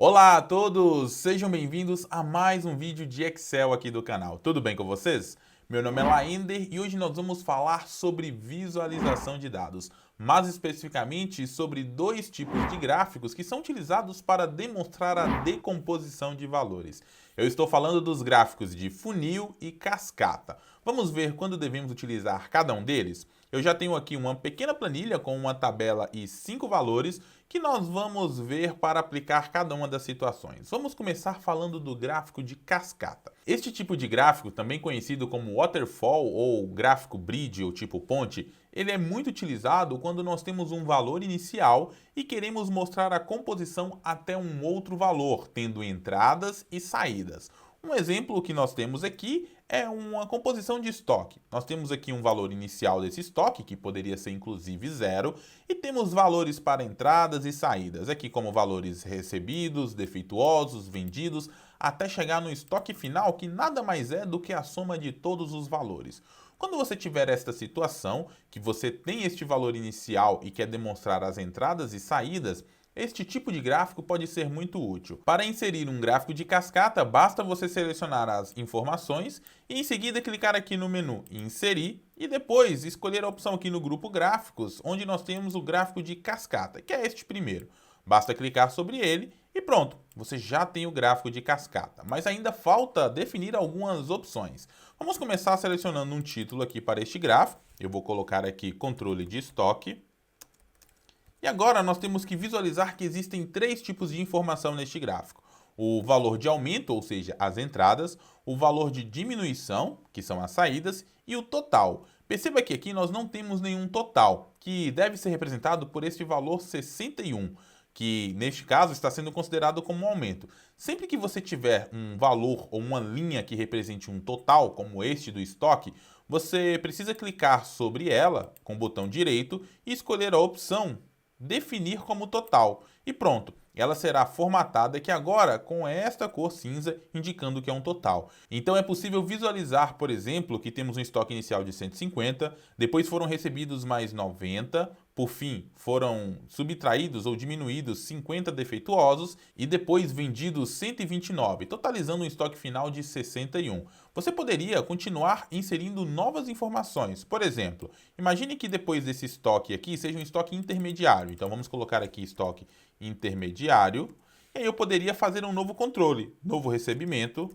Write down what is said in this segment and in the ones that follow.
Olá a todos, sejam bem-vindos a mais um vídeo de Excel aqui do canal. Tudo bem com vocês? Meu nome é Laender e hoje nós vamos falar sobre visualização de dados, mais especificamente sobre dois tipos de gráficos que são utilizados para demonstrar a decomposição de valores. Eu estou falando dos gráficos de funil e cascata. Vamos ver quando devemos utilizar cada um deles? Eu já tenho aqui uma pequena planilha com uma tabela e 5 valores que nós vamos ver para aplicar cada uma das situações. Vamos começar falando do gráfico de cascata. Este tipo de gráfico, também conhecido como waterfall ou gráfico bridge ou tipo ponte, ele é muito utilizado quando nós temos um valor inicial e queremos mostrar a composição até um outro valor, tendo entradas e saídas. Um exemplo que nós temos aqui é uma composição de estoque. Nós temos aqui um valor inicial desse estoque, que poderia ser inclusive zero, e temos valores para entradas e saídas, aqui como valores recebidos, defeituosos, vendidos, até chegar no estoque final, que nada mais é do que a soma de todos os valores. Quando você tiver esta situação, que você tem este valor inicial e quer demonstrar as entradas e saídas, este tipo de gráfico pode ser muito útil. Para inserir um gráfico de cascata, basta você selecionar as informações e em seguida clicar aqui no menu Inserir e depois escolher a opção aqui no grupo Gráficos, onde nós temos o gráfico de cascata, que é este primeiro. Basta clicar sobre ele e pronto, você já tem o gráfico de cascata, mas ainda falta definir algumas opções. Vamos começar selecionando um título aqui para este gráfico. Eu vou colocar aqui controle de estoque. E agora nós temos que visualizar que existem três tipos de informação neste gráfico. O valor de aumento, ou seja, as entradas, o valor de diminuição, que são as saídas, e o total. Perceba que aqui nós não temos nenhum total, que deve ser representado por este valor 61, que neste caso está sendo considerado como um aumento. Sempre que você tiver um valor ou uma linha que represente um total, como este do estoque, você precisa clicar sobre ela com o botão direito e escolher a opção definir como total. E pronto, ela será formatada aqui agora com esta cor cinza, indicando que é um total. Então é possível visualizar, por exemplo, que temos um estoque inicial de 150, depois foram recebidos mais 90, por fim foram subtraídos ou diminuídos 50 defeituosos e depois vendidos 129, totalizando um estoque final de 61. Você poderia continuar inserindo novas informações. Por exemplo, imagine que depois desse estoque aqui seja um estoque intermediário. Então vamos colocar aqui estoque intermediário. E aí eu poderia fazer um novo controle, novo recebimento.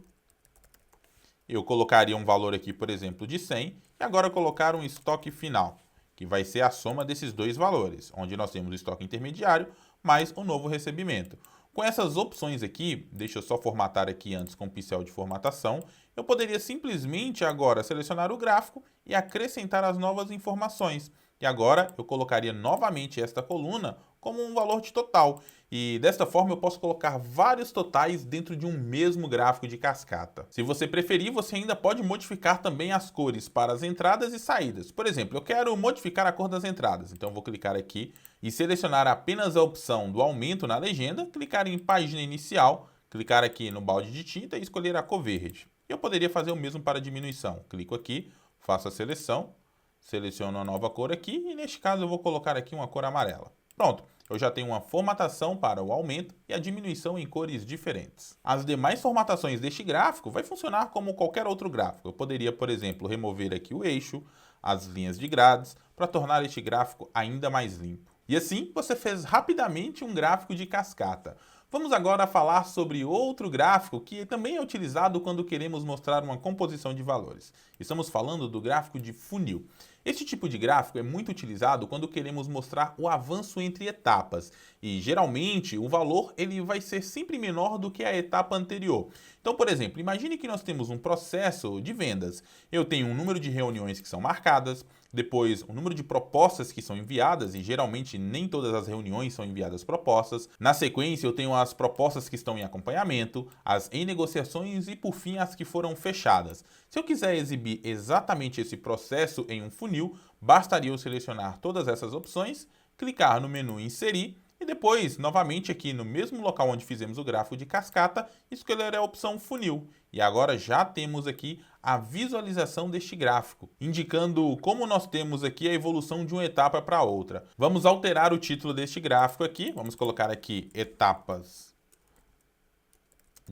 Eu colocaria um valor aqui, por exemplo, de 100 e agora colocar um estoque final, que vai ser a soma desses dois valores, onde nós temos o estoque intermediário mais o novo recebimento. Com essas opções aqui, deixa eu só formatar aqui antes com o pincel de formatação, eu poderia simplesmente agora selecionar o gráfico e acrescentar as novas informações. E agora eu colocaria novamente esta coluna como um valor de total. E desta forma eu posso colocar vários totais dentro de um mesmo gráfico de cascata. Se você preferir, você ainda pode modificar também as cores para as entradas e saídas. Por exemplo, eu quero modificar a cor das entradas, então eu vou clicar aqui e selecionar apenas a opção do aumento na legenda, clicar em página inicial, clicar aqui no balde de tinta e escolher a cor verde. Eu poderia fazer o mesmo para a diminuição. Clico aqui, faço a seleção, seleciono a nova cor aqui e neste caso eu vou colocar aqui uma cor amarela. Pronto, eu já tenho uma formatação para o aumento e a diminuição em cores diferentes. As demais formatações deste gráfico vai funcionar como qualquer outro gráfico. Eu poderia, por exemplo, remover aqui o eixo, as linhas de grades, para tornar este gráfico ainda mais limpo. E assim você fez rapidamente um gráfico de cascata. Vamos agora falar sobre outro gráfico que também é utilizado quando queremos mostrar uma composição de valores. Estamos falando do gráfico de funil. Este tipo de gráfico é muito utilizado quando queremos mostrar o avanço entre etapas e geralmente o valor ele vai ser sempre menor do que a etapa anterior. Então, por exemplo, imagine que nós temos um processo de vendas. Eu tenho um número de reuniões que são marcadas, depois o número de propostas que são enviadas e geralmente nem todas as reuniões são enviadas propostas. Na sequência eu tenho as propostas que estão em acompanhamento, as em negociações e por fim as que foram fechadas. Se eu quiser exibir exatamente esse processo em um funil, bastaria eu selecionar todas essas opções, clicar no menu Inserir e depois, novamente aqui no mesmo local onde fizemos o gráfico de cascata, escolher a opção Funil. E agora já temos aqui a visualização deste gráfico, indicando como nós temos aqui a evolução de uma etapa para outra. Vamos alterar o título deste gráfico aqui, vamos colocar aqui Etapas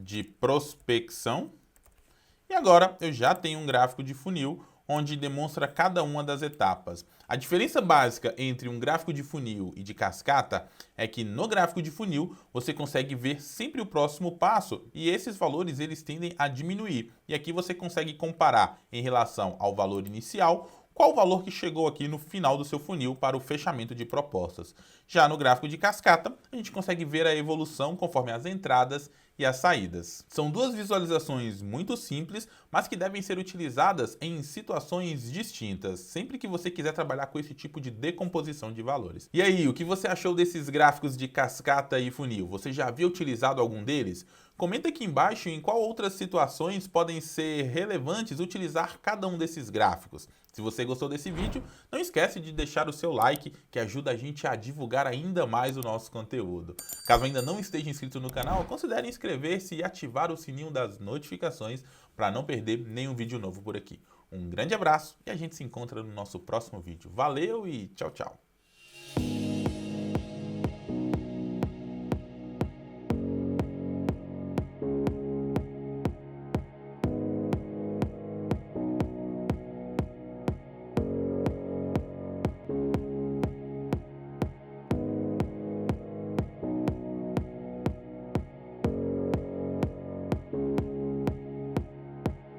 de prospecção. E agora eu já tenho um gráfico de funil onde demonstra cada uma das etapas. A diferença básica entre um gráfico de funil e de cascata é que no gráfico de funil você consegue ver sempre o próximo passo e esses valores eles tendem a diminuir. E aqui você consegue comparar em relação ao valor inicial qual o valor que chegou aqui no final do seu funil para o fechamento de propostas. Já no gráfico de cascata, a gente consegue ver a evolução conforme as entradas e as saídas. São duas visualizações muito simples, mas que devem ser utilizadas em situações distintas, sempre que você quiser trabalhar com esse tipo de decomposição de valores. E aí, o que você achou desses gráficos de cascata e funil? Você já havia utilizado algum deles? Comenta aqui embaixo em qual outras situações podem ser relevantes utilizar cada um desses gráficos. Se você gostou desse vídeo, não esquece de deixar o seu like, que ajuda a gente a divulgar ainda mais o nosso conteúdo. Caso ainda não esteja inscrito no canal, considere inscrever-se e ativar o sininho das notificações para não perder nenhum vídeo novo por aqui. Um grande abraço e a gente se encontra no nosso próximo vídeo. Valeu e tchau, tchau!